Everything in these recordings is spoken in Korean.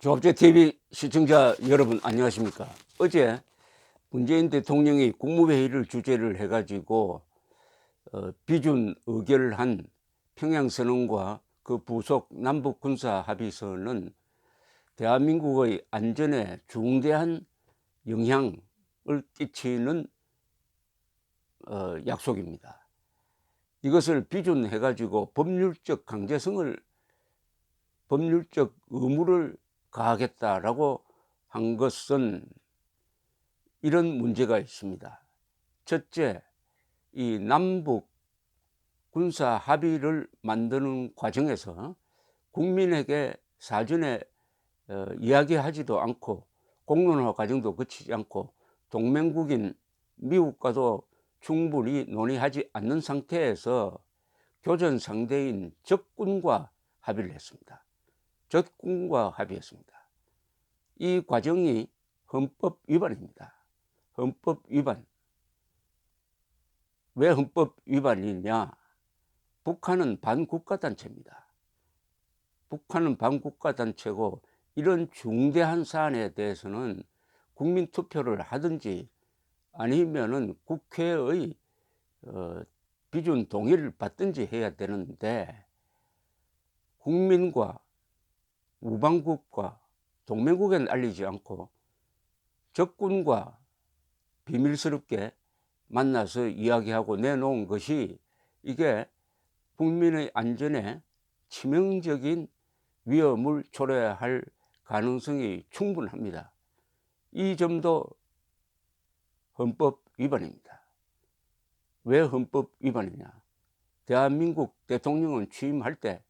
조합제TV 시청자 여러분 안녕하십니까. 어제 문재인 대통령이 국무회의를 주재를 해가지고 비준 의결한 평양선언과 그 부속 남북군사합의서는 대한민국의 안전에 중대한 영향을 끼치는 약속입니다. 이것을 비준해가지고 법률적 강제성을, 법률적 의무를 가하겠다라고 한 것은 이런 문제가 있습니다. 첫째, 이 남북 군사 합의를 만드는 과정에서 국민에게 사전에 이야기하지도 않고 공론화 과정도 거치지 않고 동맹국인 미국과도 충분히 논의하지 않는 상태에서 교전 상대인 적군과 합의를 했습니다. 적군과 합의했습니다. 이 과정이 헌법 위반입니다. 헌법 위반. 왜 헌법 위반이냐? 북한은 반국가단체입니다. 북한은 반국가단체고 이런 중대한 사안에 대해서는 국민투표를 하든지 아니면은 국회의 비준 동의를 받든지 해야 되는데 국민과 우방국과 동맹국에는 알리지 않고 적군과 비밀스럽게 만나서 이야기하고 내놓은 것이 이게 국민의 안전에 치명적인 위험을 초래할 가능성이 충분합니다. 이 점도 헌법 위반입니다. 왜 헌법 위반이냐? 대한민국 대통령은 취임할 때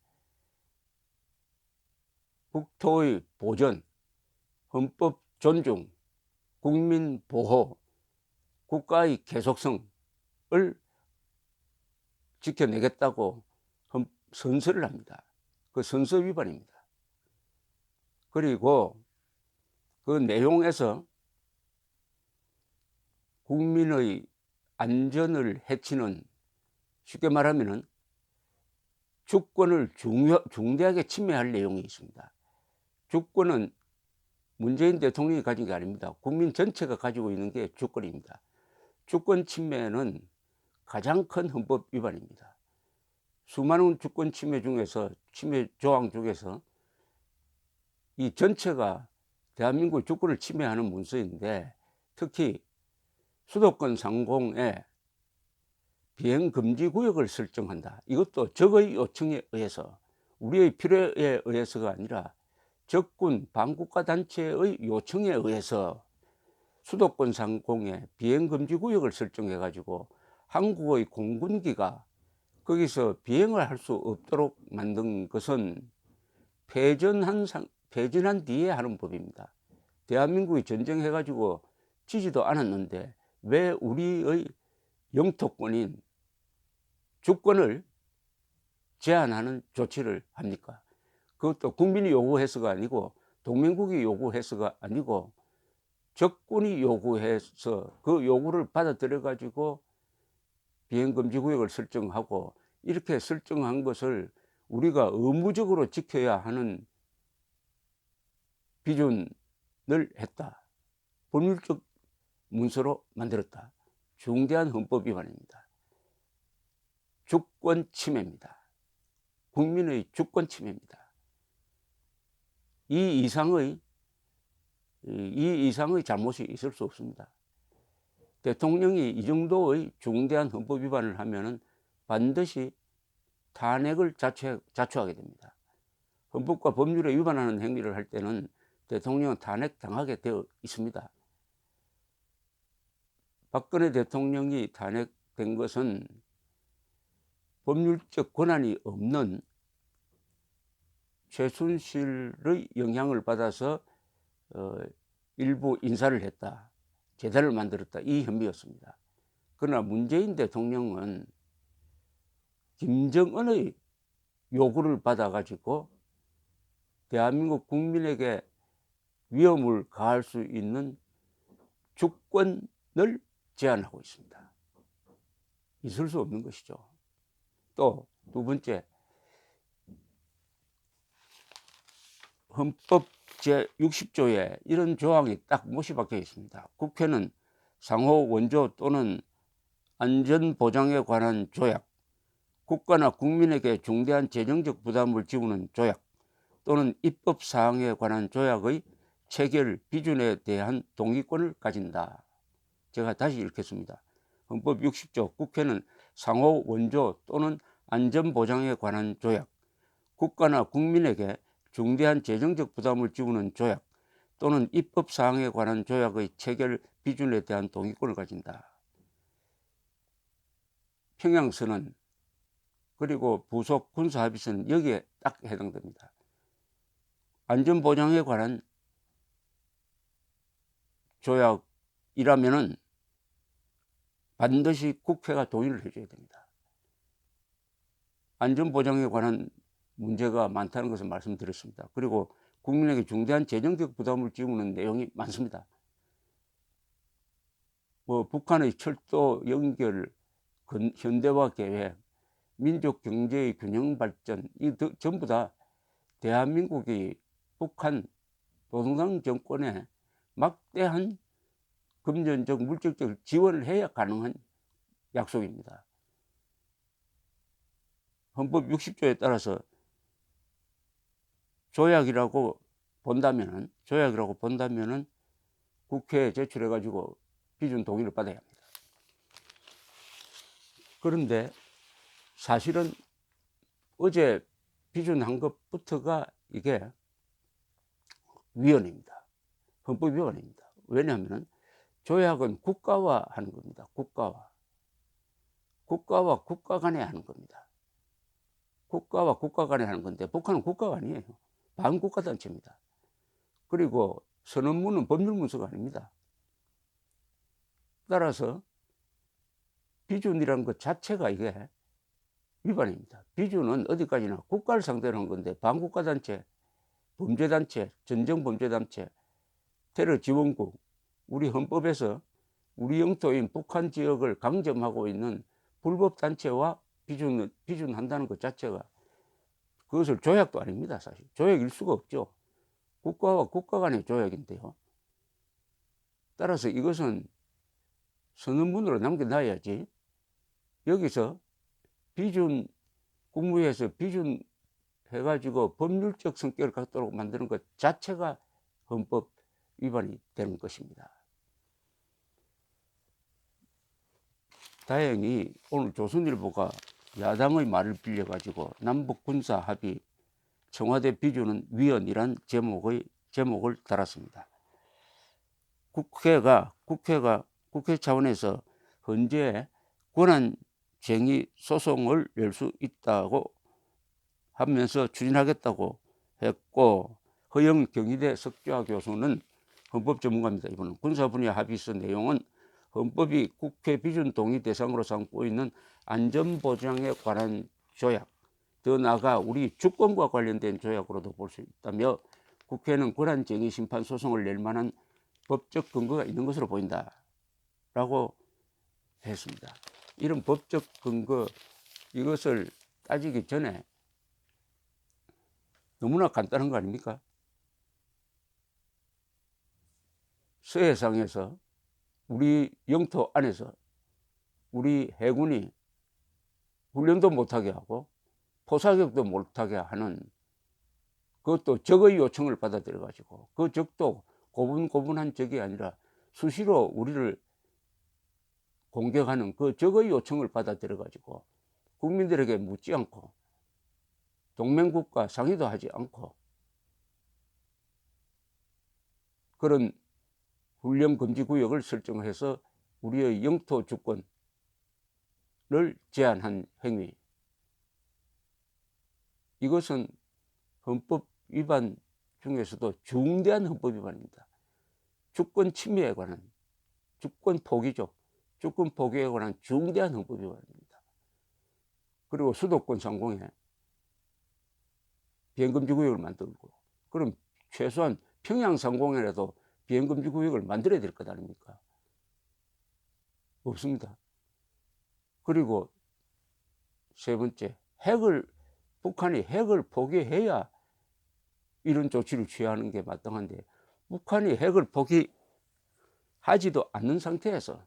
국토의 보전, 헌법 존중, 국민 보호, 국가의 계속성을 지켜내겠다고 선서를 합니다. 그 선서 위반입니다. 그리고 그 내용에서 국민의 안전을 해치는, 쉽게 말하면 주권을 중대하게 침해할 내용이 있습니다. 주권은 문재인 대통령이 가진 게 아닙니다. 국민 전체가 가지고 있는 게 주권입니다. 주권 침해는 가장 큰 헌법 위반입니다. 수많은 주권 침해 중에서, 침해 조항 중에서 이 전체가 대한민국의 주권을 침해하는 문서인데, 특히 수도권 상공에 비행금지 구역을 설정한다. 이것도 적의 요청에 의해서, 우리의 필요에 의해서가 아니라 적군 반국가 단체의 요청에 의해서 수도권 상공에 비행금지 구역을 설정해 가지고 한국의 공군기가 거기서 비행을 할 수 없도록 만든 것은 패전한 뒤에 하는 법입니다. 대한민국이 전쟁해 가지고 지지도 않았는데 왜 우리의 영토권인 주권을 제한하는 조치를 합니까? 그것도 국민이 요구해서가 아니고 동맹국이 요구해서가 아니고 적군이 요구해서 그 요구를 받아들여 가지고 비행금지 구역을 설정하고, 이렇게 설정한 것을 우리가 의무적으로 지켜야 하는 비준을 했다. 법률적 문서로 만들었다. 중대한 헌법 위반입니다. 주권 침해입니다. 국민의 주권 침해입니다. 이 이상의 잘못이 있을 수 없습니다. 대통령이 이 정도의 중대한 헌법 위반을 하면은 반드시 탄핵을 자초하게 됩니다. 헌법과 법률에 위반하는 행위를 할 때는 대통령은 탄핵당하게 되어 있습니다. 박근혜 대통령이 탄핵된 것은 법률적 권한이 없는 최순실의 영향을 받아서 일부 인사를 했다, 재단을 만들었다, 이 혐의였습니다. 그러나 문재인 대통령은 김정은의 요구를 받아가지고 대한민국 국민에게 위험을 가할 수 있는 주권을 제한하고 있습니다. 있을 수 없는 것이죠. 또 두 번째, 헌법 제60조에 이런 조항이 딱 못이 박혀 있습니다. 국회는 상호 원조 또는 안전보장에 관한 조약, 국가나 국민에게 중대한 재정적 부담을 지우는 조약 또는 입법사항에 관한 조약의 체결 비준에 대한 동의권을 가진다. 제가 다시 읽겠습니다. 헌법 60조 국회는 상호 원조 또는 안전보장에 관한 조약, 국가나 국민에게 중대한 재정적 부담을 지우는 조약 또는 입법사항에 관한 조약의 체결 비준에 대한 동의권을 가진다. 평양선언 그리고 부속 군사합의서는 여기에 딱 해당됩니다. 안전보장에 관한 조약이라면은 반드시 국회가 동의를 해줘야 됩니다. 안전보장에 관한 문제가 많다는 것을 말씀드렸습니다. 그리고 국민에게 중대한 재정적 부담을 지우는 내용이 많습니다. 북한의 철도 연결, 현대화 계획, 민족 경제의 균형 발전, 이 전부 다 대한민국이 북한 노동당 정권에 막대한 금전적, 물질적 지원을 해야 가능한 약속입니다. 헌법 60조에 따라서 조약이라고 본다면은 국회에 제출해가지고 비준 동의를 받아야 합니다. 그런데 사실은 어제 비준한 것부터가 이게 위헌입니다. 헌법 위헌입니다. 왜냐하면 조약은 국가와 하는 겁니다. 국가와 국가 간에 하는 겁니다. 국가와 국가 간에 하는 건데 북한은 국가가 아니에요. 반국가 단체입니다. 그리고 선언문은 법률문서가 아닙니다. 따라서 비준이라는 것 자체가 이게 위반입니다. 비준은 어디까지나 국가를 상대로 한 건데 반국가 단체, 범죄단체, 전쟁범죄단체, 테러지원국, 우리 헌법에서 우리 영토인 북한 지역을 강점하고 있는 불법단체와 비준한다는 것 자체가 그것을 조약도 아닙니다. 사실 조약일 수가 없죠. 국가와 국가 간의 조약인데요. 따라서 이것은 선언문으로 남겨놔야지 여기서 비준 국무회에서 비준 해가지고 법률적 성격을 갖도록 만드는 것 자체가 헌법 위반이 되는 것입니다. 다행히 오늘 조선일보가 야당의 말을 빌려가지고 남북 군사 합의 청와대 비준은 위헌이란 제목을 달았습니다. 국회 차원에서 헌재 권한쟁의 소송을 낼 수 있다고 하면서 추진하겠다고 했고, 허영 경희대 석좌 교수는 헌법 전문가입니다. 이분은 군사 분야 합의서 내용은 헌법이 국회 비준 동의 대상으로 삼고 있는 안전보장에 관한 조약, 더 나아가 우리 주권과 관련된 조약으로도 볼 수 있다며 국회는 권한쟁의 심판 소송을 낼 만한 법적 근거가 있는 것으로 보인다라고 했습니다. 이런 법적 근거, 이것을 따지기 전에 너무나 간단한 거 아닙니까? 서해상에서 우리 영토 안에서 우리 해군이 훈련도 못하게 하고 포사격도 못하게 하는, 그것도 적의 요청을 받아들여 가지고 그 적도 고분고분한 적이 아니라 수시로 우리를 공격하는 그 적의 요청을 받아들여 가지고 국민들에게 묻지 않고 동맹국과 상의도 하지 않고 그런 훈련 금지 구역을 설정해서 우리의 영토 주권을 제한한 행위, 이것은 헌법 위반 중에서도 중대한 헌법 위반입니다. 주권 침해에 관한, 주권 포기죠. 주권 포기에 관한 중대한 헌법 위반입니다. 그리고 수도권 상공에 비행금지 구역을 만들고, 그럼 최소한 평양 상공에라도 비행금지 구역을 만들어야 될 것 아닙니까? 없습니다. 그리고 세 번째, 북한이 핵을 포기해야 이런 조치를 취하는 게 마땅한데, 북한이 핵을 포기하지도 않는 상태에서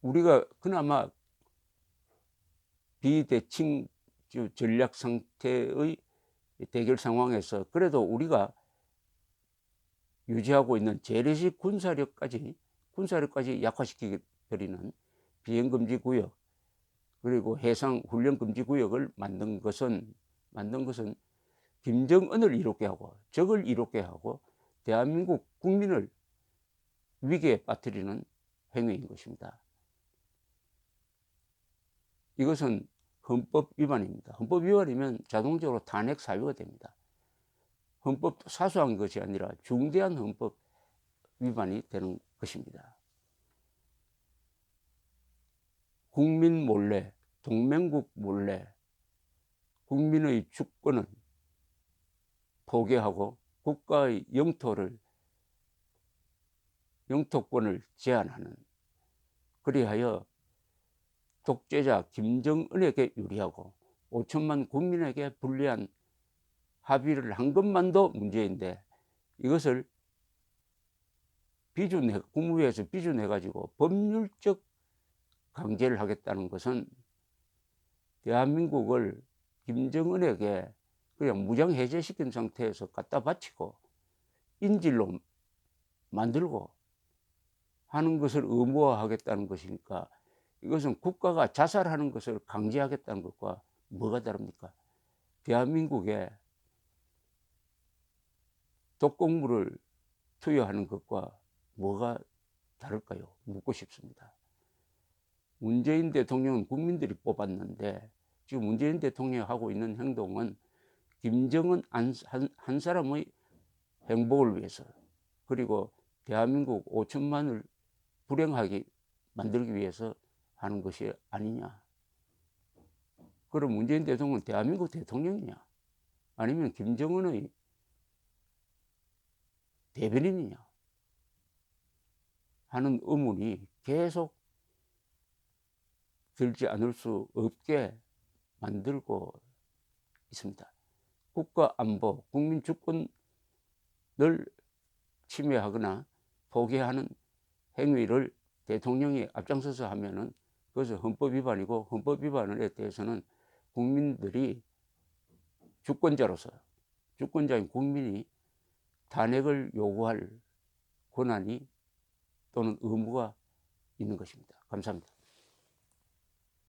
우리가 그나마 비대칭 전략 상태의 대결 상황에서 그래도 우리가 유지하고 있는 재래식 군사력까지 약화시켜 버리는 비행금지 구역, 그리고 해상 훈련 금지 구역을 만든 것은 김정은을 이롭게 하고 적을 이롭게 하고 대한민국 국민을 위기에 빠뜨리는 행위인 것입니다. 이것은 헌법 위반입니다. 헌법 위반이면 자동적으로 탄핵 사유가 됩니다. 헌법도 사소한 것이 아니라 중대한 헌법 위반이 되는 것입니다. 국민 몰래, 동맹국 몰래 국민의 주권을 포기하고 국가의 영토권을 제한하는, 그리하여 독재자 김정은에게 유리하고 5천만 국민에게 불리한 합의를 한 것만도 문제인데, 이것을 국무회에서 비준해가지고 법률적 강제를 하겠다는 것은 대한민국을 김정은에게 그냥 무장해제시킨 상태에서 갖다 바치고 인질로 만들고 하는 것을 의무화하겠다는 것이니까, 이것은 국가가 자살하는 것을 강제하겠다는 것과 뭐가 다릅니까? 대한민국에 독극물을 투여하는 것과 뭐가 다를까요? 묻고 싶습니다. 문재인 대통령은 국민들이 뽑았는데, 지금 문재인 대통령이 하고 있는 행동은 김정은 한 사람의 행복을 위해서, 그리고 대한민국 5천만을 불행하게 만들기 위해서 하는 것이 아니냐. 그럼 문재인 대통령은 대한민국 대통령이냐, 아니면 김정은의 대변인이냐 하는 의문이 계속 들지 않을 수 없게 만들고 있습니다. 국가 안보, 국민 주권을 침해하거나 포기하는 행위를 대통령이 앞장서서 하면은 그것은 헌법 위반이고, 헌법 위반에 대해서는 국민들이 주권자인 국민이 탄핵을 요구할 권한이 또는 의무가 있는 것입니다. 감사합니다.